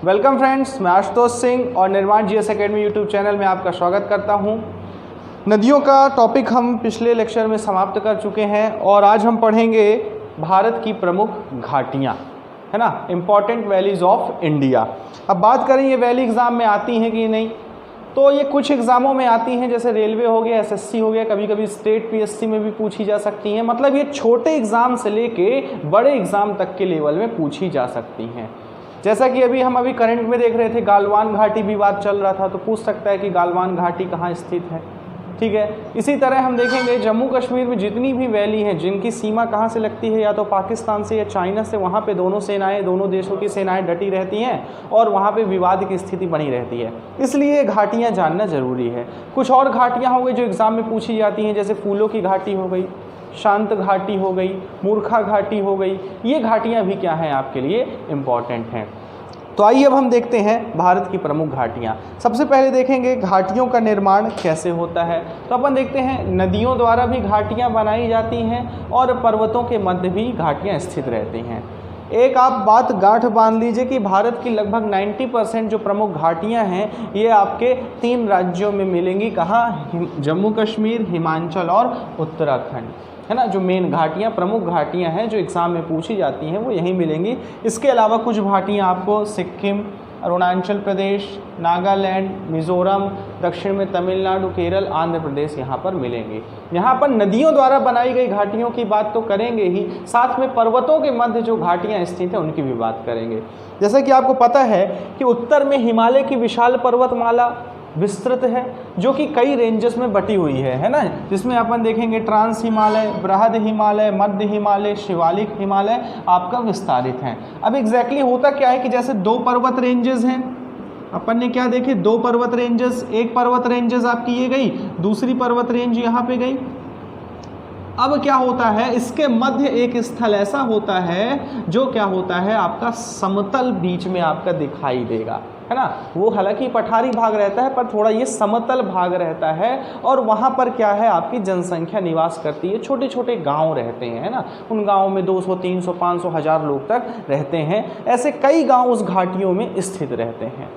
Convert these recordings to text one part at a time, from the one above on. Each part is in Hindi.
वेलकम फ्रेंड्स, मैं आशुतोष सिंह और निर्माण जीएस एकेडमी यूट्यूब चैनल में आपका स्वागत करता हूं। नदियों का टॉपिक हम पिछले लेक्चर में समाप्त कर चुके हैं और आज हम पढ़ेंगे भारत की प्रमुख घाटियां, है ना, इम्पॉर्टेंट वैलीज ऑफ इंडिया। अब बात करें ये वैली एग्ज़ाम में आती हैं कि नहीं, तो ये कुछ एग्ज़ामों में आती हैं, जैसे रेलवे हो गया, एसएससी हो गया, कभी कभी स्टेट पीएससी में भी पूछी जा सकती हैं। मतलब ये छोटे एग्ज़ाम से लेके बड़े एग्ज़ाम तक के लेवल में पूछी जा सकती हैं। जैसा कि हम करंट में देख रहे थे, गालवान घाटी विवाद चल रहा था, तो पूछ सकता है कि गालवान घाटी कहाँ स्थित है। ठीक है, इसी तरह हम देखेंगे जम्मू कश्मीर में जितनी भी वैली हैं जिनकी सीमा कहाँ से लगती है, या तो पाकिस्तान से या चाइना से, वहाँ पे दोनों देशों की सेनाएं डटी रहती हैं और वहाँ पे विवाद की स्थिति बनी रहती है, इसलिए घाटियाँ जानना ज़रूरी है। कुछ और घाटियाँ हो गई जो एग्ज़ाम में पूछी जाती हैं, जैसे फूलों की घाटी हो गई, शांत घाटी हो गई, मूर्खा घाटी हो गई, ये घाटियाँ भी क्या हैं आपके लिए इम्पॉर्टेंट हैं। तो आइए अब हम देखते हैं भारत की प्रमुख घाटियाँ। सबसे पहले देखेंगे घाटियों का निर्माण कैसे होता है। तो अपन देखते हैं नदियों द्वारा भी घाटियाँ बनाई जाती हैं और पर्वतों के मध्य भी घाटियाँ स्थित रहती हैं। एक आप बात गांठ बांध लीजिए कि भारत की लगभग 90% जो प्रमुख घाटियां हैं ये आपके 3 राज्यों में मिलेंगी। कहाँ? जम्मू कश्मीर, हिमाचल और उत्तराखंड, है ना। जो मेन घाटियां, प्रमुख घाटियां हैं जो एग्ज़ाम में पूछी जाती हैं वो यहीं मिलेंगी। इसके अलावा कुछ घाटियां आपको सिक्किम, अरुणाचल प्रदेश, नागालैंड, मिज़ोरम, दक्षिण में तमिलनाडु, केरल, आंध्र प्रदेश यहाँ पर मिलेंगी। यहाँ पर नदियों द्वारा बनाई गई घाटियों की बात तो करेंगे ही, साथ में पर्वतों के मध्य जो घाटियाँ स्थित हैं उनकी भी बात करेंगे। जैसे कि आपको पता है कि उत्तर में हिमालय की विशाल पर्वतमाला विस्तृत है जो कि कई रेंजेस में बटी हुई है ना, जिसमें अपन देखेंगे ट्रांस हिमालय, बृहद हिमालय, मध्य हिमालय, शिवालिक हिमालय आपका विस्तारित है। अब एग्जैक्टली होता क्या है कि जैसे 2 पर्वत रेंजेस हैं, अपन ने क्या देखे, 2 पर्वत रेंजेस, एक पर्वत रेंजेस आपकी ये गई, दूसरी पर्वत रेंज यहाँ पे गई। अब क्या होता है, इसके मध्य एक स्थल ऐसा होता है जो क्या होता है आपका समतल बीच में आपका दिखाई देगा, है ना। वो हालांकि पठारी भाग रहता है पर थोड़ा ये समतल भाग रहता है और वहाँ पर क्या है आपकी जनसंख्या निवास करती है, छोटे छोटे गांव रहते हैं, है ना। उन गांवों में 200, 300, 500, 1000 लोग तक रहते हैं। ऐसे कई गांव उस घाटियों में स्थित रहते हैं।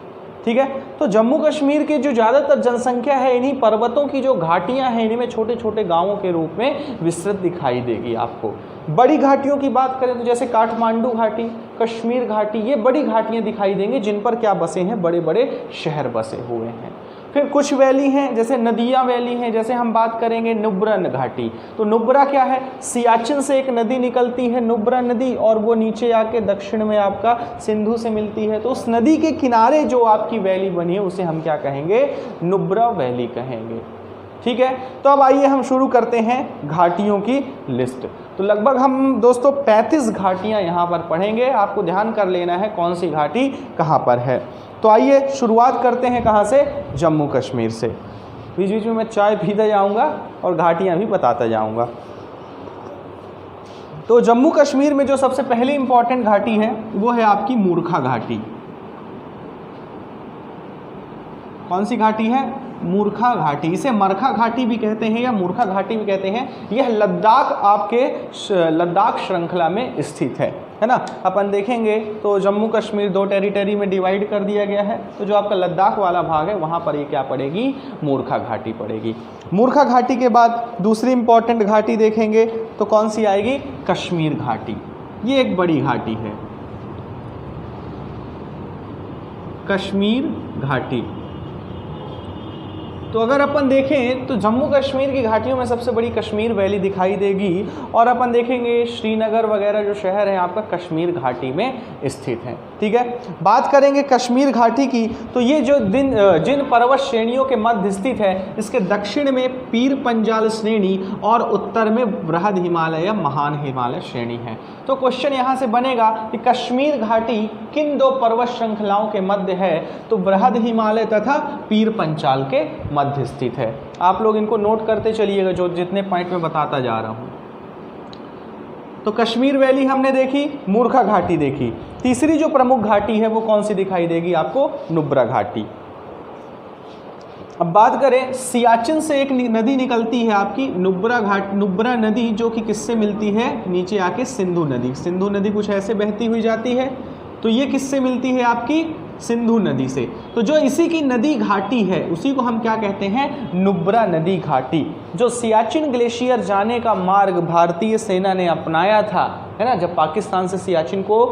ठीक है, तो जम्मू कश्मीर की जो ज़्यादातर जनसंख्या है इन्हीं पर्वतों की जो घाटियां हैं इनमें छोटे छोटे गांवों के रूप में विस्तृत दिखाई देगी आपको। बड़ी घाटियों की बात करें तो जैसे काठमांडू घाटी, कश्मीर घाटी, ये बड़ी घाटियां दिखाई देंगी जिन पर क्या बसे हैं, बड़े बड़े शहर बसे हुए हैं। फिर कुछ वैली हैं जैसे नदियाँ वैली हैं, जैसे हम बात करेंगे नुब्रा घाटी। तो नुब्रा क्या है, सियाचिन से एक नदी निकलती है नुब्रा नदी, और वो नीचे आके दक्षिण में आपका सिंधु से मिलती है। तो उस नदी के किनारे जो आपकी वैली बनी है उसे हम क्या कहेंगे, नुब्रा वैली कहेंगे। ठीक है, तो अब आइए हम शुरू करते हैं घाटियों की लिस्ट। तो लगभग हम दोस्तों 35 घाटियाँ यहाँ पर पढ़ेंगे, आपको ध्यान कर लेना है कौन सी घाटी कहाँ पर है। तो आइए शुरुआत करते हैं कहाँ से, जम्मू कश्मीर से। बीच बीच में मैं चाय पीता जाऊँगा और घाटियाँ भी बताता जाऊँगा। तो जम्मू कश्मीर में जो सबसे पहली इंपॉर्टेंट घाटी है वो है आपकी मूर्खा घाटी। कौन सी घाटी है, मूर्खा घाटी। इसे मरखा घाटी भी कहते हैं या मूर्खा घाटी भी कहते हैं। यह लद्दाख, आपके लद्दाख श्रृंखला में स्थित है ना। अपन देखेंगे तो जम्मू कश्मीर 2 टेरिटरी में डिवाइड कर दिया गया है। तो जो आपका लद्दाख वाला भाग है वहाँ पर ये क्या पड़ेगी, मूर्खा घाटी पड़ेगी। मूर्खा घाटी के बाद दूसरी इंपॉर्टेंट घाटी देखेंगे तो कौन सी आएगी, कश्मीर घाटी। ये एक बड़ी घाटी है, कश्मीर घाटी। तो अगर अपन देखें तो जम्मू कश्मीर की घाटियों में सबसे बड़ी कश्मीर वैली दिखाई देगी, और अपन देखेंगे श्रीनगर वगैरह जो शहर है आपका कश्मीर घाटी में स्थित है। ठीक है, बात करेंगे कश्मीर घाटी की तो ये जो जिन पर्वत श्रेणियों के मध्य स्थित है, इसके दक्षिण में पीर पंजाल श्रेणी और उत्तर में बृहद हिमालय या महान हिमालय श्रेणी है। तो क्वेश्चन यहाँ से बनेगा कि कश्मीर घाटी किन 2 पर्वत श्रृंखलाओं के मध्य है, तो बृहद हिमालय तथा पीर पंचाल के मध्य स्थित है। आप लोग इनको नोट करते चलिएगा जो जितने पॉइंट में बताता जा रहा हूँ। तो कश्मीर वैली हमने देखी, मूर्खा घाटी देखी। तीसरी जो प्रमुख घाटी है वो कौन सी दिखाई देगी आपको, नुब्रा घाटी। अब बात करें, सियाचिन से एक नदी निकलती है आपकी नुब्रा नदी, जो कि किससे मिलती है, नीचे आके सिंधु नदी। सिंधु नदी कुछ ऐसे बहती हुई जाती है। तो ये किससे मिलती है आपकी, सिंधु नदी से। तो जो इसी की नदी घाटी है उसी को हम क्या कहते हैं, नुब्रा नदी घाटी। जो सियाचिन ग्लेशियर जाने का मार्ग भारतीय सेना ने अपनाया था, है ना, जब पाकिस्तान से सियाचिन को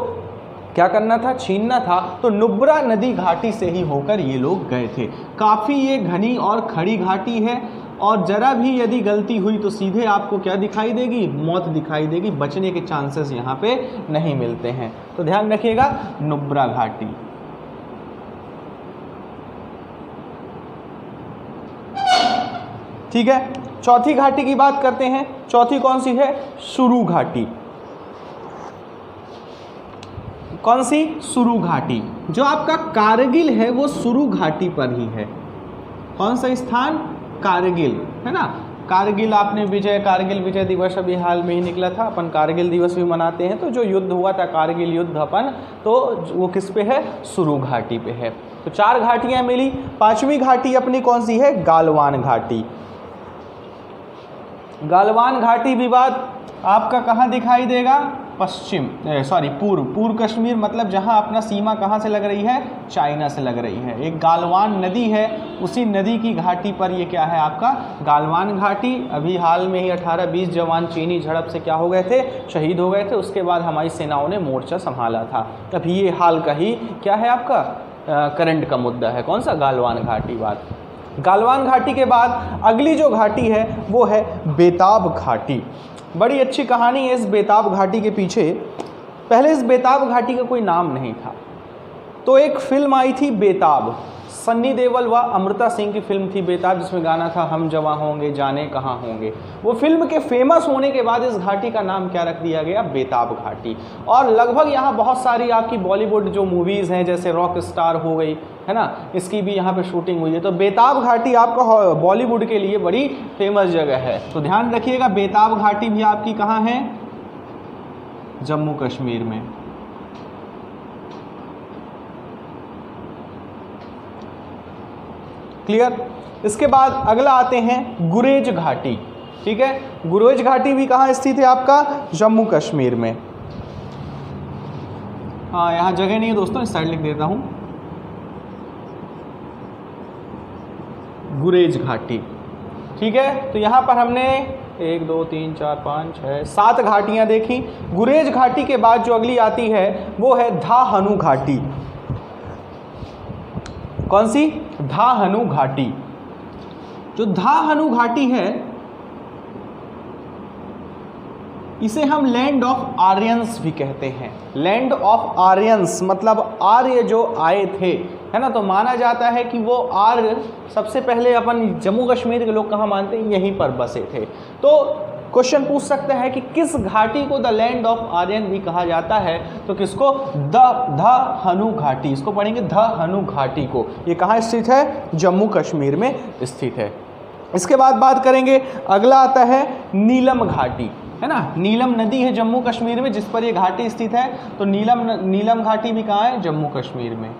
क्या करना था, छीनना था, तो नुब्रा नदी घाटी से ही होकर ये लोग गए थे। काफ़ी ये घनी और खड़ी घाटी है और ज़रा भी यदि गलती हुई तो सीधे आपको क्या दिखाई देगी, मौत दिखाई देगी। बचने के चांसेस यहाँ पे नहीं मिलते हैं। तो ध्यान रखिएगा, नुब्रा घाटी। ठीक है, चौथी घाटी की बात करते हैं। चौथी कौन सी है, सुरु घाटी। कौन सी, सुरु घाटी। जो आपका कारगिल है वो सुरु घाटी पर ही है। कौन सा स्थान, कारगिल, है ना। कारगिल आपने कारगिल विजय दिवस अभी हाल में ही निकला था, अपन कारगिल दिवस भी मनाते हैं। तो जो युद्ध हुआ था कारगिल युद्ध अपन, तो वो किस पे है, सुरु घाटी पे है। तो 4 घाटियां मिली। 5वीं घाटी अपनी कौन सी है, गालवान घाटी। गालवान घाटी विवाद आपका कहाँ दिखाई देगा, पूर्व कश्मीर, मतलब जहाँ अपना सीमा कहाँ से लग रही है, चाइना से लग रही है। एक गालवान नदी है, उसी नदी की घाटी पर ये क्या है आपका, गालवान घाटी। अभी हाल में ही 18-20 जवान चीनी झड़प से क्या हो गए थे, शहीद हो गए थे। उसके बाद हमारी सेनाओं ने मोर्चा संभाला था। अभी ये हाल का ही क्या है आपका करंट का मुद्दा है। कौन सा, गालवान घाटी। बात गालवान घाटी के बाद अगली जो घाटी है वो है बेताब घाटी। बड़ी अच्छी कहानी है इस बेताब घाटी के पीछे। पहले इस बेताब घाटी का कोई नाम नहीं था, तो एक फिल्म आई थी बेताब, सन्नी देओल व अमृता सिंह की फिल्म थी बेताब, जिसमें गाना था हम जवां होंगे जाने कहाँ होंगे। वो फिल्म के फेमस होने के बाद इस घाटी का नाम क्या रख दिया गया, बेताब घाटी। और लगभग यहाँ बहुत सारी आपकी बॉलीवुड जो मूवीज़ हैं, जैसे रॉक स्टार हो गई, है ना, इसकी भी यहाँ पे शूटिंग हुई है। तो बेताब घाटी आपका बॉलीवुड के लिए बड़ी फेमस जगह है। तो ध्यान रखिएगा, बेताब घाटी भी आपकी कहाँ है, जम्मू कश्मीर में। क्लियर। इसके बाद अगला आते हैं गुरेज घाटी। ठीक है, गुरेज घाटी भी कहाँ स्थित है आपका, जम्मू कश्मीर में। हाँ, यहाँ जगह नहीं है दोस्तों, इस साइड लिख देता हूँ, गुरेज घाटी। ठीक है, तो यहाँ पर हमने 1 2 3 4 5 6 7 घाटियाँ देखी। गुरेज घाटी के बाद जो अगली आती है वो है धाहनु घाटी। कौन सी, धाहनु घाटी। जो धाहनु घाटी है इसे हम लैंड ऑफ आर्यंस भी कहते हैं। लैंड ऑफ आर्यंस मतलब आर्य जो आए थे, है ना। तो माना जाता है कि वो आर्य सबसे पहले अपन जम्मू कश्मीर के लोग कहाँ मानते हैं, यहीं पर बसे थे। तो क्वेश्चन पूछ सकता है कि किस घाटी को द लैंड ऑफ आर्यन भी कहा जाता है, तो किसको, धाहनु घाटी। इसको पढ़ेंगे धाहनु घाटी को। ये कहाँ स्थित है, जम्मू कश्मीर में स्थित है। इसके बाद बात करेंगे, अगला आता है नीलम घाटी, है ना। नीलम नदी है जम्मू कश्मीर में जिस पर ये घाटी स्थित है। तो नीलम घाटी भी कहाँ है, जम्मू कश्मीर में।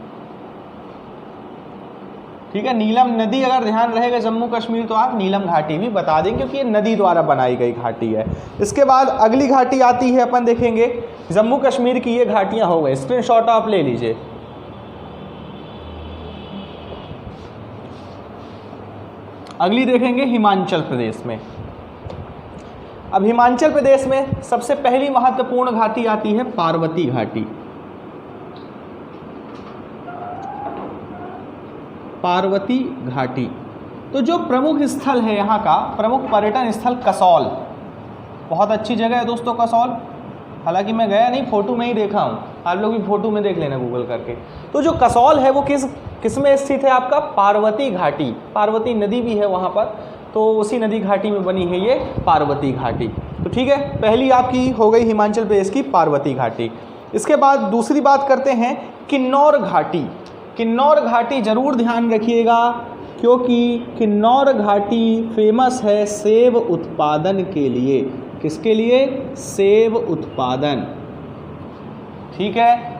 ठीक है, नीलम नदी अगर ध्यान रहेगा जम्मू कश्मीर तो आप नीलम घाटी भी बता देंगे, क्योंकि ये नदी द्वारा बनाई गई घाटी है। इसके बाद अगली घाटी आती है, अपन देखेंगे जम्मू कश्मीर की ये घाटियां हो गई, स्क्रीनशॉट आप ले लीजिए। अगली देखेंगे हिमाचल प्रदेश में। अब हिमाचल प्रदेश में सबसे पहली महत्वपूर्ण घाटी आती है पार्वती घाटी। पार्वती घाटी। तो जो प्रमुख स्थल है यहाँ का, प्रमुख पर्यटन स्थल कसौल, बहुत अच्छी जगह है दोस्तों कसौल। हालांकि मैं गया नहीं, फोटो में ही देखा हूँ, आप लोग भी फोटो में देख लेना गूगल करके। तो जो कसौल है वो किस में स्थित है आपका, पार्वती घाटी। पार्वती नदी भी है वहाँ पर, तो उसी नदी घाटी में बनी है ये पार्वती घाटी। तो ठीक है, पहली आपकी हो गई हिमाचल प्रदेश की पार्वती घाटी। इसके बाद दूसरी बात करते हैं किन्नौर घाटी। किन्नौर घाटी जरूर ध्यान रखिएगा, क्योंकि किन्नौर घाटी फेमस है सेब उत्पादन के लिए। किसके लिए, सेब उत्पादन। ठीक है,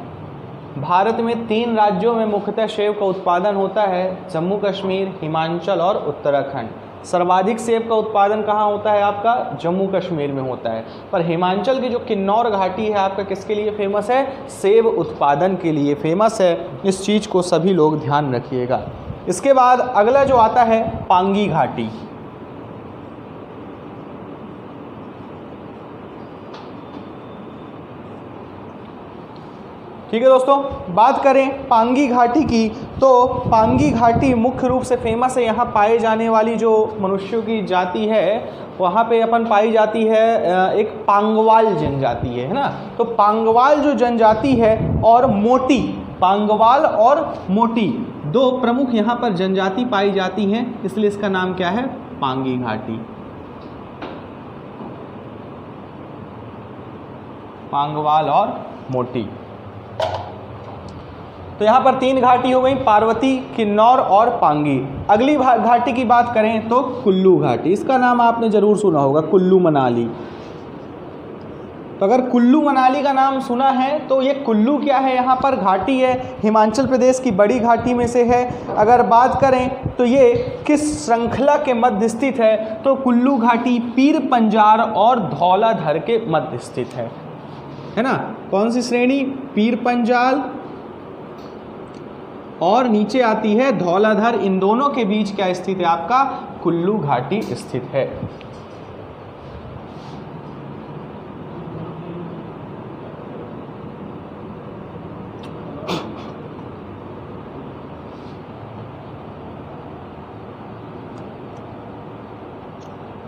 भारत में 3 राज्यों में मुख्यतः सेब का उत्पादन होता है, जम्मू कश्मीर, हिमाचल और उत्तराखंड। सर्वाधिक सेब का उत्पादन कहाँ होता है आपका? जम्मू कश्मीर में होता है। पर हिमाचल की जो किन्नौर घाटी है आपका किसके लिए फेमस है? सेब उत्पादन के लिए फेमस है। इस चीज़ को सभी लोग ध्यान रखिएगा। इसके बाद अगला जो आता है पांगी घाटी। ठीक है दोस्तों, बात करें पांगी घाटी की तो पांगी घाटी मुख्य रूप से फेमस है। यहाँ पाए जाने वाली जो मनुष्यों की जाति है वहाँ पे अपन पाई जाती है एक पांगवाल जनजाति है ना। तो पांगवाल जो जनजाति है और मोटी, पांगवाल और मोटी दो प्रमुख यहाँ पर जनजाति पाई जाती हैं, इसलिए इसका नाम क्या है? पांगी घाटी। पांगवाल और मोटी। तो यहाँ पर 3 घाटी हो गई, पार्वती, किन्नौर और पांगी। अगली घाटी की बात करें तो कुल्लू घाटी। इसका नाम आपने जरूर सुना होगा, कुल्लू मनाली। तो अगर कुल्लू मनाली का नाम सुना है तो ये कुल्लू क्या है? यहाँ पर घाटी है, हिमाचल प्रदेश की बड़ी घाटी में से है। अगर बात करें तो ये किस श्रृंखला के मध्य स्थित है? तो कुल्लू घाटी पीर पंजार और धौलाधर के मध्य स्थित है ना। कौन सी श्रेणी? पीर पंजाल और नीचे आती है धौलाधर। इन दोनों के बीच क्या स्थित है आपका? कुल्लू घाटी स्थित है।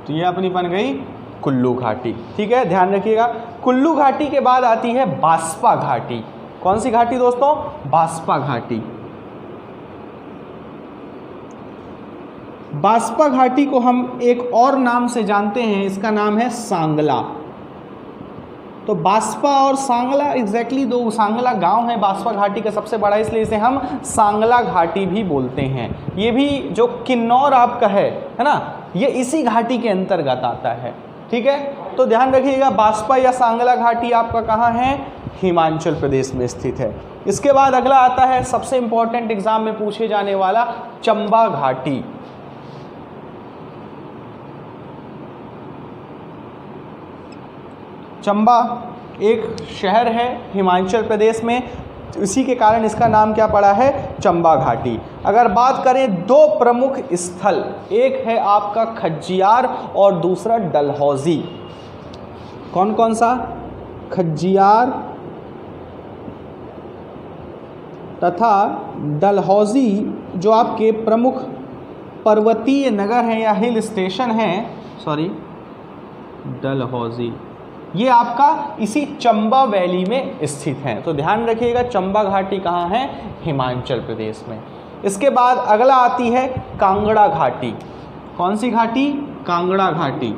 तो ये अपनी बन गई कुल्लू घाटी। ठीक है, ध्यान रखिएगा। कुल्लू घाटी के बाद आती है बास्पा घाटी। कौन सी घाटी दोस्तों? बास्पा घाटी। बास्पा घाटी को हम एक और नाम से जानते हैं, इसका नाम है सांगला। तो बास्पा और सांगला एग्जैक्टली दो, सांगला गांव है बास्पा घाटी का सबसे बड़ा, इसलिए इसे हम सांगला घाटी भी बोलते हैं। ये भी जो किन्नौर आपका है ना, ये इसी घाटी के अंतर्गत आता है। ठीक है, तो ध्यान रखिएगा बास्पा या सांगला घाटी आपका कहाँ है? हिमाचल प्रदेश में स्थित है। इसके बाद अगला आता है सबसे इंपॉर्टेंट एग्जाम में पूछे जाने वाला चंबा घाटी। चंबा एक शहर है हिमाचल प्रदेश में, इसी के कारण इसका नाम क्या पड़ा है? चंबा घाटी। अगर बात करें दो प्रमुख स्थल, एक है आपका खज्जियार और दूसरा डलहौजी। कौन कौन सा? खज्जियार तथा डलहौजी जो आपके प्रमुख पर्वतीय नगर हैं या हिल स्टेशन हैं, सॉरी डलहौजी, ये आपका इसी चंबा वैली में स्थित हैं। तो ध्यान रखिएगा चंबा घाटी कहाँ है? हिमाचल प्रदेश में। इसके बाद अगला आती है कांगड़ा घाटी। कौन सी घाटी? कांगड़ा घाटी।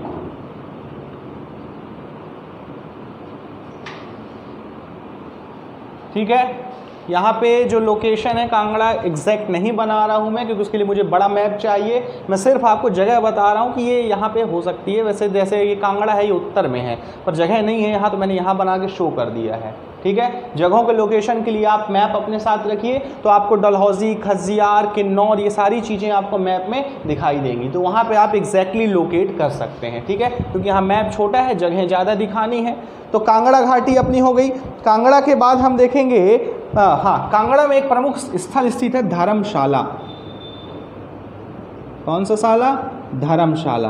ठीक है, यहाँ पे जो लोकेशन है कांगड़ा एग्जैक्ट नहीं बना रहा हूँ मैं, क्योंकि उसके लिए मुझे बड़ा मैप चाहिए। मैं सिर्फ आपको जगह बता रहा हूँ कि ये यहाँ पे हो सकती है। वैसे जैसे ये कांगड़ा है, ये उत्तर में है, पर जगह नहीं है यहाँ, तो मैंने यहाँ बना के शो कर दिया है। ठीक है, जगहों के लोकेशन के लिए आप मैप अपने साथ रखिए, तो आपको डलहौजी, खज्जियार, किन्नौर ये सारी चीज़ें आपको मैप में दिखाई देंगी, तो वहाँ पे आप एग्जैक्टली लोकेट कर सकते हैं। ठीक है, क्योंकि यहाँ मैप छोटा है, जगह ज़्यादा दिखानी है। तो कांगड़ा घाटी अपनी हो गई। कांगड़ा के बाद हम देखेंगे, हाँ, कांगड़ा में एक प्रमुख स्थल स्थित है धर्मशाला। कौन सा शाला? धर्मशाला।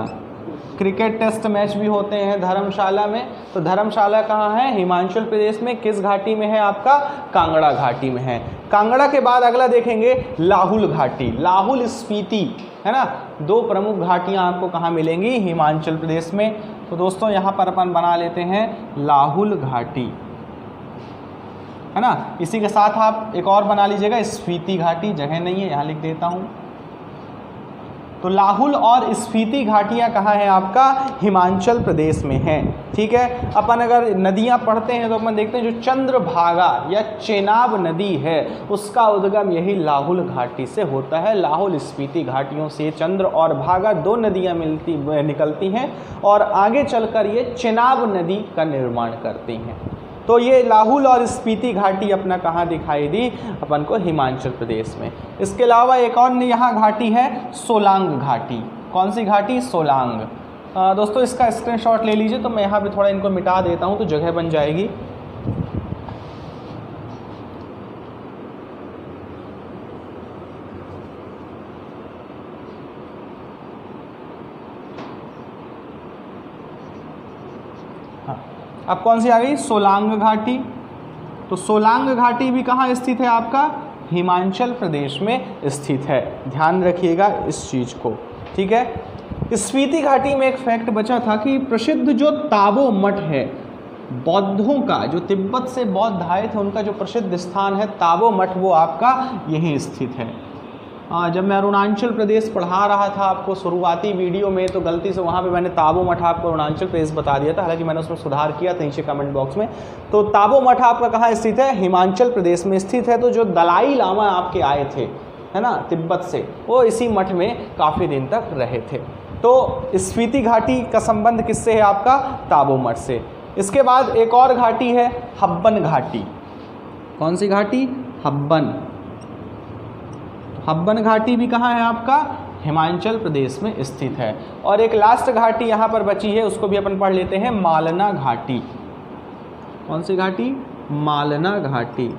क्रिकेट टेस्ट मैच भी होते हैं धर्मशाला में। तो धर्मशाला कहाँ है? हिमाचल प्रदेश में। किस घाटी में है आपका? कांगड़ा घाटी में है। कांगड़ा के बाद अगला देखेंगे लाहुल घाटी। लाहुल स्पीति है ना, दो प्रमुख घाटियाँ आपको कहाँ मिलेंगी? हिमाचल प्रदेश में। तो दोस्तों यहाँ पर अपन बना लेते हैं लाहुल घाटी, है ना। इसी के साथ आप एक और बना लीजिएगा स्पीति घाटी, जगह नहीं है यहाँ लिख देता हूँ। तो लाहुल और स्पीति घाटियाँ कहाँ हैं आपका? हिमाचल प्रदेश में हैं। ठीक है, अपन अगर नदियाँ पढ़ते हैं तो अपन देखते हैं जो चंद्रभागा या चेनाब नदी है उसका उद्गम यही लाहुल घाटी से होता है। लाहुल स्पीति घाटियों से चंद्र और भागा दो नदियाँ निकलती हैं और आगे चलकर ये चेनाब नदी का निर्माण करती हैं। तो ये लाहुल और स्पीति घाटी अपना कहाँ दिखाई दी? अपन को हिमाचल प्रदेश में। इसके अलावा एक और यहाँ घाटी है सोलांग घाटी। कौन सी घाटी? सोलांग। दोस्तों इसका स्क्रीनशॉट ले लीजिए, तो मैं यहाँ पे थोड़ा इनको मिटा देता हूँ तो जगह बन जाएगी। हाँ, अब कौन सी आ गई? सोलांग घाटी। तो सोलांग घाटी भी कहाँ स्थित है आपका? हिमाचल प्रदेश में स्थित है। ध्यान रखिएगा इस चीज़ को, ठीक है। स्पीति घाटी में एक फैक्ट बचा था कि प्रसिद्ध जो ताबो मठ है, बौद्धों का, जो तिब्बत से बौद्ध आए थे उनका जो प्रसिद्ध स्थान है ताबो मठ, वो आपका यहीं स्थित है। जब मैं अरुणाचल प्रदेश पढ़ा रहा था आपको शुरुआती वीडियो में, तो गलती से वहाँ पे मैंने ताबो मठ आपको अरुणाचल प्रदेश बता दिया था, हालांकि मैंने उसमें सुधार किया था नीचे कमेंट बॉक्स में। तो ताबो मठ आपका कहाँ स्थित है? हिमाचल प्रदेश में स्थित है। तो जो दलाई लामा आपके आए थे, है ना, तिब्बत से, वो इसी मठ में काफ़ी दिन तक रहे थे। तो स्पीति घाटी का संबंध किससे है आपका? ताबो मठ से। इसके बाद एक और घाटी है हब्बन घाटी। कौन सी घाटी? हब्बन। हब्बन घाटी भी कहाँ है आपका? हिमाचल प्रदेश में स्थित है। और एक लास्ट घाटी यहाँ पर बची है, उसको भी अपन पढ़ लेते हैं, मालना घाटी। कौन सी घाटी? मालना घाटी।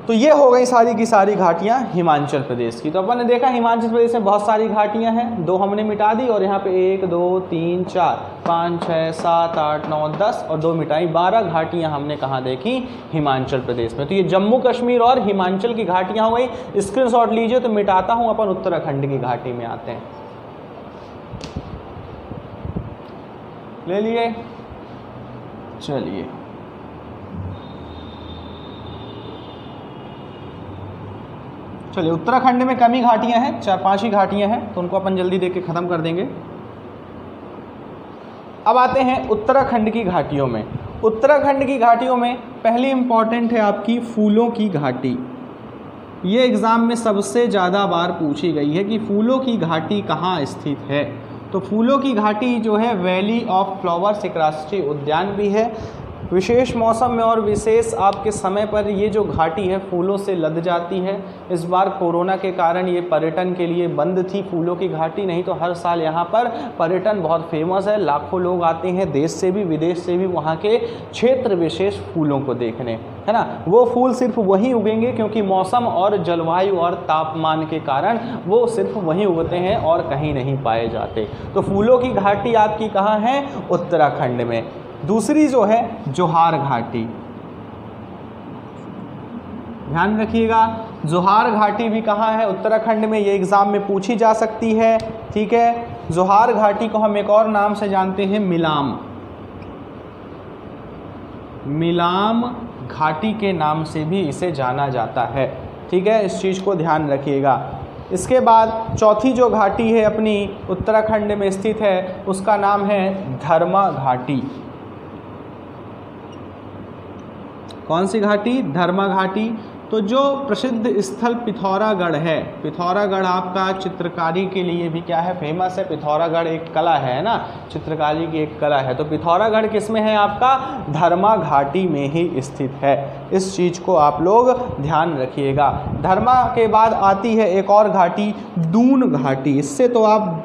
तो ये हो गई सारी की सारी घाटियाँ हिमाचल प्रदेश की। तो अपन ने देखा हिमाचल प्रदेश में बहुत सारी घाटियाँ हैं, 2 हमने मिटा दी, और यहाँ पे 1 2 3 4 5 6 7 8 9 10 और 2 मिटाई, 12 घाटियाँ हमने कहाँ देखी? हिमाचल प्रदेश में। तो ये जम्मू कश्मीर और हिमाचल की घाटियाँ हो गई। स्क्रीनशॉट लीजिए, तो मिटाता हूँ, अपन उत्तराखंड की घाटी में आते हैं। ले लिए? चलिए, चलिए उत्तराखंड में कम ही घाटियाँ हैं, 4-5 ही घाटियाँ हैं, तो उनको अपन जल्दी देख के ख़त्म कर देंगे। अब आते हैं उत्तराखंड की घाटियों में। उत्तराखंड की घाटियों में पहली इंपॉर्टेंट है आपकी फूलों की घाटी। ये एग्ज़ाम में सबसे ज़्यादा बार पूछी गई है कि फूलों की घाटी कहाँ स्थित है। तो फूलों की घाटी जो है वैली ऑफ फ्लावर्स एक राष्ट्रीय उद्यान भी है। विशेष मौसम में और विशेष आपके समय पर ये जो घाटी है फूलों से लद जाती है। इस बार कोरोना के कारण ये पर्यटन के लिए बंद थी फूलों की घाटी, नहीं तो हर साल यहाँ पर पर्यटन बहुत फेमस है, लाखों लोग आते हैं देश से भी विदेश से भी वहाँ के क्षेत्र विशेष फूलों को देखने, है ना। वो फूल सिर्फ वहीं उगेंगे क्योंकि मौसम और जलवायु और तापमान के कारण वो सिर्फ वहीं उगते हैं और कहीं नहीं पाए जाते। तो फूलों की घाटी आपकी कहाँ है? उत्तराखंड में। दूसरी जो है जोहार घाटी, ध्यान रखिएगा, जोहार घाटी भी कहाँ है? उत्तराखंड में। ये एग्ज़ाम में पूछी जा सकती है, ठीक है। जोहार घाटी को हम एक और नाम से जानते हैं मिलाम, मिलाम घाटी के नाम से भी इसे जाना जाता है, ठीक है। इस चीज़ को ध्यान रखिएगा। इसके बाद चौथी जो घाटी है अपनी उत्तराखंड में स्थित है उसका नाम है धर्मा घाटी। कौन सी घाटी? धर्मा घाटी। तो जो प्रसिद्ध स्थल पिथौरागढ़ है, पिथौरागढ़ आपका चित्रकारी के लिए भी क्या है? फेमस है। पिथौरागढ़ एक कला है ना, चित्रकारी की एक कला है। तो पिथौरागढ़ किस में है आपका? धर्मा घाटी में ही स्थित है। इस चीज़ को आप लोग ध्यान रखिएगा। धर्मा के बाद आती है एक और घाटी दून घाटी। इससे तो आप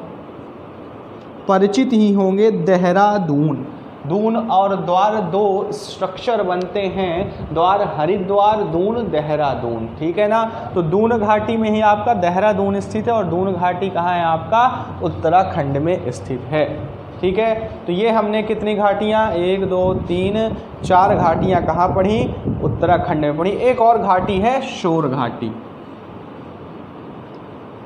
परिचित ही होंगे, देहरादून। दून और द्वार दो स्ट्रक्चर बनते हैं, द्वार हरिद्वार, दून देहरादून, ठीक है ना। तो दून घाटी में ही आपका देहरादून स्थित है और दून घाटी कहाँ है आपका? उत्तराखंड में स्थित है, ठीक है। तो ये हमने कितनी घाटियाँ? 1 2 3 4 घाटियाँ कहाँ पढ़ी? उत्तराखंड में पढ़ी। एक और घाटी है शोर घाटी,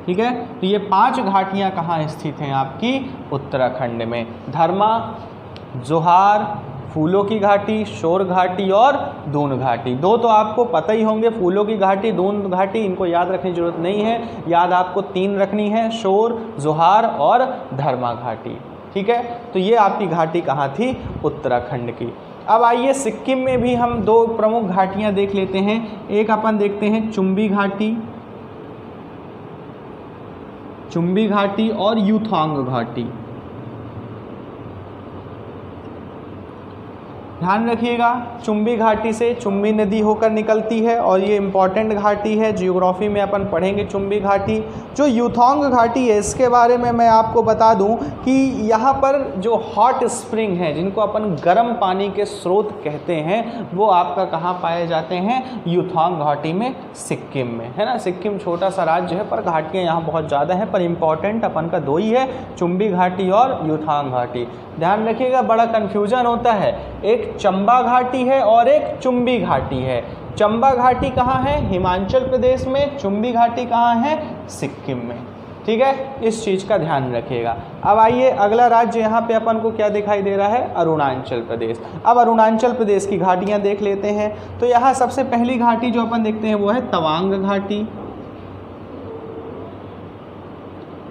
ठीक है। तो ये 5 घाटियाँ कहाँ स्थित हैं आपकी? उत्तराखंड में। धर्मा, जोहार, फूलों की घाटी, शोर घाटी और दून घाटी। 2 तो आपको पता ही होंगे, फूलों की घाटी, दून घाटी, इनको याद रखने की जरूरत नहीं है। याद आपको 3 रखनी है, शोर, जोहार और धर्मा घाटी, ठीक है। तो ये आपकी घाटी कहाँ थी? उत्तराखंड की। अब आइए सिक्किम में भी हम 2 प्रमुख घाटियाँ देख लेते हैं। एक अपन देखते हैं चुम्बी घाटी, चुम्बी घाटी और यूथोंग घाटी। ध्यान रखिएगा, चुंबी घाटी से चुंबी नदी होकर निकलती है और ये इम्पॉर्टेंट घाटी है, जियोग्राफी में अपन पढ़ेंगे चुंबी घाटी। जो यूथोंग घाटी है इसके बारे में मैं आपको बता दूं कि यहाँ पर जो हॉट स्प्रिंग है, जिनको अपन गर्म पानी के स्रोत कहते हैं, वो आपका कहाँ पाए जाते हैं? यूथोंग घाटी में, सिक्किम में, है ना। सिक्किम छोटा सा राज्य है पर घाटियाँ यहाँ बहुत ज़्यादा हैं, पर इम्पॉर्टेंट अपन का दो ही है, चुंबी घाटी और यूथोंग घाटी। ध्यान रखिएगा, बड़ा कन्फ्यूजन होता है, एक चंबा घाटी है और एक चुंबी घाटी है। चंबा घाटी कहाँ है? हिमाचल प्रदेश में। चुंबी घाटी कहाँ है? सिक्किम में। ठीक है, इस चीज़ का ध्यान रखिएगा। अब आइए अगला राज्य यहाँ पे अपन को क्या दिखाई दे रहा है? अरुणाचल प्रदेश। अब अरुणाचल प्रदेश की घाटियाँ देख लेते हैं। तो यहाँ सबसे पहली घाटी जो अपन देखते हैं वो है तवांग घाटी।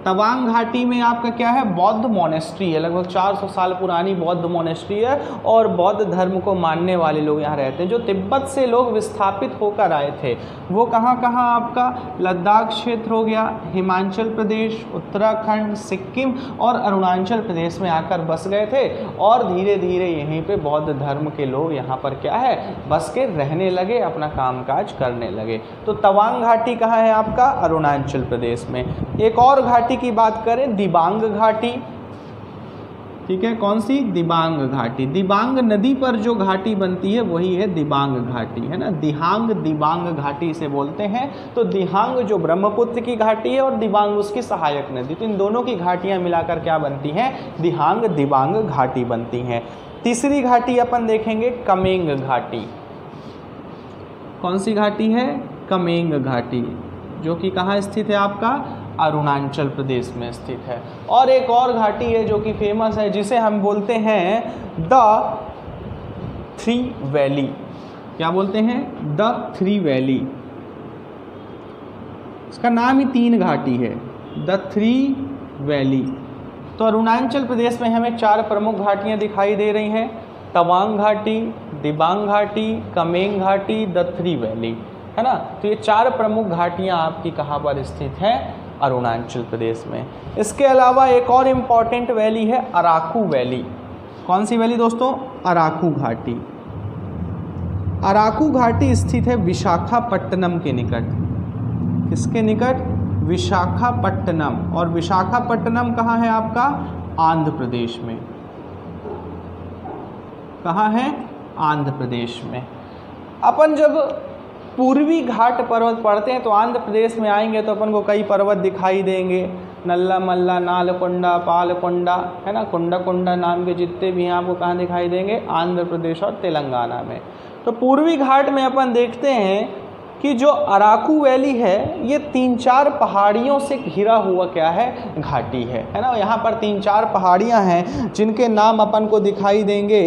तवांग घाटी में आपका क्या है? बौद्ध मोनेस्ट्री है, लगभग 400 साल पुरानी बौद्ध मोनेस्ट्री है और बौद्ध धर्म को मानने वाले लोग यहाँ रहते हैं। जो तिब्बत से लोग विस्थापित होकर आए थे वो कहाँ कहाँ? आपका लद्दाख क्षेत्र हो गया, हिमाचल प्रदेश, उत्तराखंड, सिक्किम और अरुणाचल प्रदेश में आकर बस गए थे और धीरे धीरे यहीं पे बौद्ध धर्म के लोग यहाँ पर क्या है? बस के रहने लगे, अपना कामकाज करने लगे। तो तवांग घाटी कहाँ है आपका? अरुणाचल प्रदेश में। एक और घाटी की बात करें, दिबांग घाटी। ठीक है, कौन सी? दिबांग घाटी। दिबांग नदी पर जो घाटी बनती है वही है दिबांग घाटी, है ना। दिहांग दिबांग घाटी इसे बोलते हैं। तो दिहांग जो ब्रह्मपुत्र की घाटी है और दिबांग उसकी सहायक नदी, तो इन दोनों की घाटियां मिलाकर क्या बनती हैं? दिहांग दिबांग घाटी बनती हैं। तीसरी घाटी अपन देखेंगे कमेंग घाटी। कौन सी घाटी है? कमेंग घाटी, जो कि कहाँ स्थित है आपका? अरुणाचल प्रदेश में स्थित है। और एक और घाटी है जो कि फेमस है, जिसे हम बोलते हैं द थ्री वैली। क्या बोलते हैं? The three valley. इसका नाम ही तीन घाटी है, द थ्री वैली। तो अरुणाचल प्रदेश में हमें चार प्रमुख घाटियां दिखाई दे रही हैं, तवांग घाटी, दिबांग घाटी, कमेंग घाटी, द थ्री वैली, है ना। तो ये चार प्रमुख घाटियां आपकी कहाँ पर स्थित हैं? अरुणाचल प्रदेश में। इसके अलावा एक और इम्पॉर्टेंट वैली है अराकू वैली। कौन सी वैली दोस्तों? अराकू घाटी। अराकू घाटी स्थित है विशाखापट्टनम के निकट। किसके निकट? विशाखापट्टनम। और विशाखापट्टनम कहाँ है आपका? आंध्र प्रदेश में। कहाँ है? आंध्र प्रदेश में। अपन जब पूर्वी घाट पर्वत पढ़ते हैं तो आंध्र प्रदेश में आएंगे तो अपन को कई पर्वत दिखाई देंगे, नल्ला मल्ला, नालकोंडा, पालकोंडा, है ना। कोंडा कोंडा नाम के जितने भी हैं आपको कहाँ दिखाई देंगे? आंध्र प्रदेश और तेलंगाना में। तो पूर्वी घाट में अपन देखते हैं कि जो अराकू वैली है ये 3-4 पहाड़ियों से घिरा हुआ क्या है? घाटी है ना। यहाँ पर 3-4 पहाड़ियाँ हैं जिनके नाम अपन को दिखाई देंगे,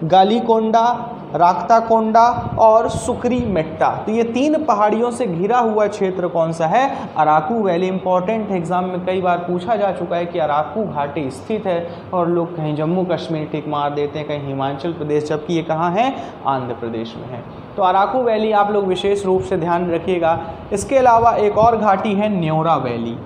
गालीकोंडा, राक्ताकोंडा और सुकरी मेट्टा। तो ये 3 पहाड़ियों से घिरा हुआ क्षेत्र कौन सा है? अराकू वैली। इंपॉर्टेंट एग्जाम में कई बार पूछा जा चुका है कि अराकू घाटी स्थित है और लोग कहीं जम्मू कश्मीर टिक मार देते हैं, कहीं हिमाचल प्रदेश, जबकि ये कहाँ है? आंध्र प्रदेश में है। तो अराकू वैली आप लोग विशेष रूप से ध्यान रखिएगा। इसके अलावा एक और घाटी है न्योरा वैली।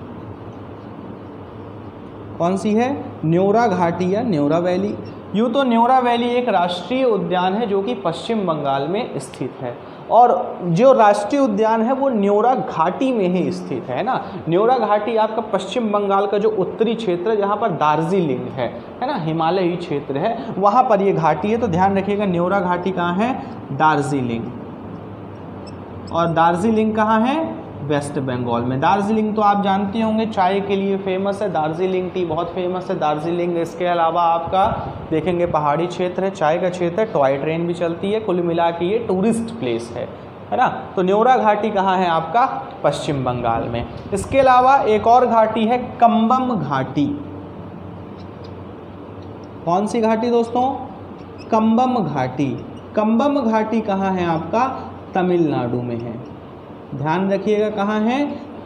कौन सी है? न्योरा घाटी या न्योरा वैली। यूँ तो न्योरा वैली एक राष्ट्रीय उद्यान है जो कि पश्चिम बंगाल में स्थित है और जो राष्ट्रीय उद्यान है वो न्योरा घाटी में ही स्थित है ना। न्योरा घाटी आपका पश्चिम बंगाल का जो उत्तरी क्षेत्र है जहाँ पर दार्जिलिंग है ना, हिमालयी क्षेत्र है, वहाँ पर ये घाटी है। तो ध्यान रखिएगा, न्योरा घाटी कहाँ है? दार्जिलिंग। और दार्जिलिंग कहाँ है? वेस्ट बंगाल में। दार्जिलिंग तो आप जानते होंगे चाय के लिए फेमस है, दार्जिलिंग टी बहुत फेमस है दार्जिलिंग। इसके अलावा आपका देखेंगे पहाड़ी क्षेत्र है, चाय का क्षेत्र है, टॉय ट्रेन भी चलती है, कुल मिला के ये टूरिस्ट प्लेस है ना। तो न्योरा घाटी कहाँ है आपका? पश्चिम बंगाल में। इसके अलावा एक और घाटी है कंबम घाटी। कौन सी घाटी दोस्तों? कंबम घाटी। कंबम घाटी कहाँ है आपका? तमिलनाडु में है। ध्यान रखिएगा, कहाँ है?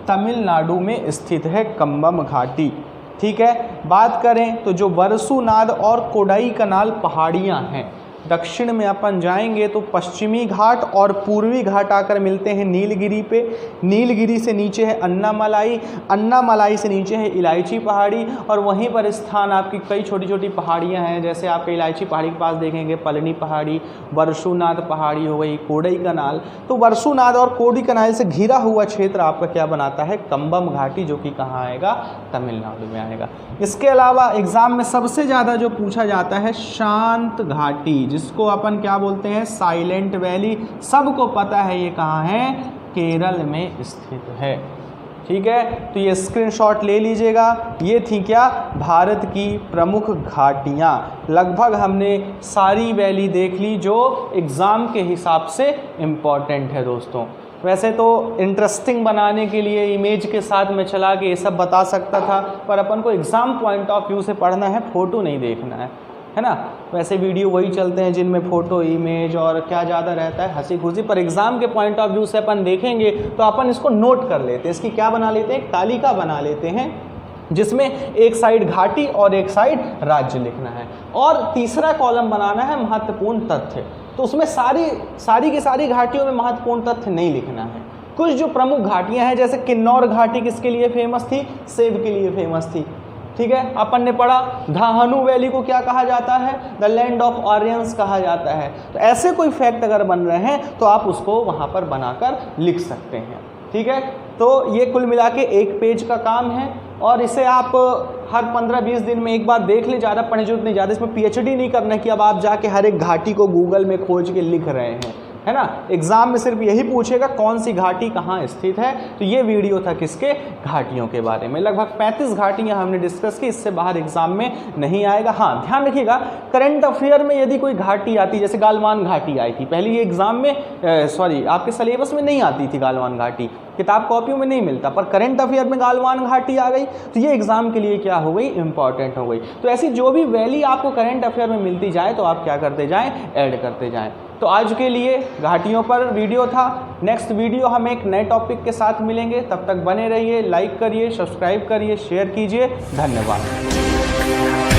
तमिलनाडु में स्थित है कंबम घाटी। ठीक है। बात करें तो जो वर्सुनाद और कोडाई कनाल पहाड़ियाँ हैं दक्षिण में अपन जाएंगे तो पश्चिमी घाट और पूर्वी घाट आकर मिलते हैं नीलगिरी पे। नीलगिरी से नीचे है अन्नामलाई, अन्नामलाई से नीचे है इलायची पहाड़ी, और वहीं पर स्थान आपकी कई छोटी छोटी पहाड़ियाँ हैं, जैसे आपके इलायची पहाड़ी के पास देखेंगे पलनी पहाड़ी, वर्षुनाथ पहाड़ी हो गई, कोडई कनाल। तो वर्षुनाथ और कोडई कनाल से घिरा हुआ क्षेत्र आपका क्या बनाता है, कंबम घाटी, जो कि कहाँ आएगा, तमिलनाडु में आएगा। इसके अलावा एग्जाम में सबसे ज़्यादा जो पूछा जाता है शांत घाटी, जिसको अपन क्या बोलते हैं, साइलेंट वैली। सबको पता है ये कहाँ है, केरल में स्थित है। ठीक है, तो ये स्क्रीनशॉट ले लीजिएगा। ये थी क्या, भारत की प्रमुख घाटियाँ। लगभग हमने सारी वैली देख ली जो एग्ज़ाम के हिसाब से इम्पॉर्टेंट है दोस्तों। वैसे तो इंटरेस्टिंग बनाने के लिए इमेज के साथ में चला के ये सब बता सकता था, पर अपन को एग्ज़ाम पॉइंट ऑफ व्यू से पढ़ना है, फ़ोटो नहीं देखना है ना। वैसे वीडियो वही चलते हैं जिनमें फ़ोटो, इमेज और क्या ज़्यादा रहता है, हंसी खुशी, पर एग्ज़ाम के पॉइंट ऑफ व्यू से अपन देखेंगे तो अपन इसको नोट कर लेते हैं। इसकी क्या बना लेते हैं, एक तालिका बना लेते हैं, जिसमें एक साइड घाटी और एक साइड राज्य लिखना है, और तीसरा कॉलम बनाना है महत्वपूर्ण तथ्य। तो उसमें सारी की सारी घाटियों में महत्वपूर्ण तथ्य नहीं लिखना है। कुछ जो प्रमुख घाटियां हैं, जैसे किन्नौर घाटी किसके लिए फेमस थी, सेब के लिए फेमस थी। ठीक है, अपन ने पढ़ा धाहनु वैली को क्या कहा जाता है, द लैंड ऑफ ऑरियंस कहा जाता है। तो ऐसे कोई फैक्ट अगर बन रहे हैं तो आप उसको वहाँ पर बनाकर लिख सकते हैं। ठीक है, तो ये कुल मिला के एक पेज का काम है, और इसे आप हर 15-20 दिन में एक बार देख ले, ज़्यादा पढ़ने जरूरत नहीं। ज़्यादा इसमें पीएचडी नहीं करना कि अब आप जाके हर एक घाटी को गूगल में खोज के लिख रहे हैं, है ना। एग्जाम में सिर्फ यही पूछेगा कौन सी घाटी कहाँ स्थित है। तो ये वीडियो था किसके, घाटियों के बारे में। लगभग 35 घाटियाँ हमने डिस्कस की, इससे बाहर एग्जाम में नहीं आएगा। हाँ, ध्यान रखिएगा, करंट अफेयर में यदि कोई घाटी आती, जैसे गालवान घाटी आई थी पहले, ये एग्जाम में आपके सिलेबस में नहीं आती थी गालवान घाटी, किताब कॉपियों में नहीं मिलता, पर करंट अफेयर में गालवान घाटी आ गई तो ये एग्जाम के लिए क्या हो गई, इंपॉर्टेंट हो गई। तो ऐसी जो भी वैली आपको करंट अफेयर में मिलती जाए तो आप क्या करते जाएं, ऐड करते जाएं। तो आज के लिए घाटियों पर वीडियो था। नेक्स्ट वीडियो हम एक नए टॉपिक के साथ मिलेंगे, तब तक बने रहिए, लाइक करिए, सब्सक्राइब करिए, शेयर कीजिए। धन्यवाद।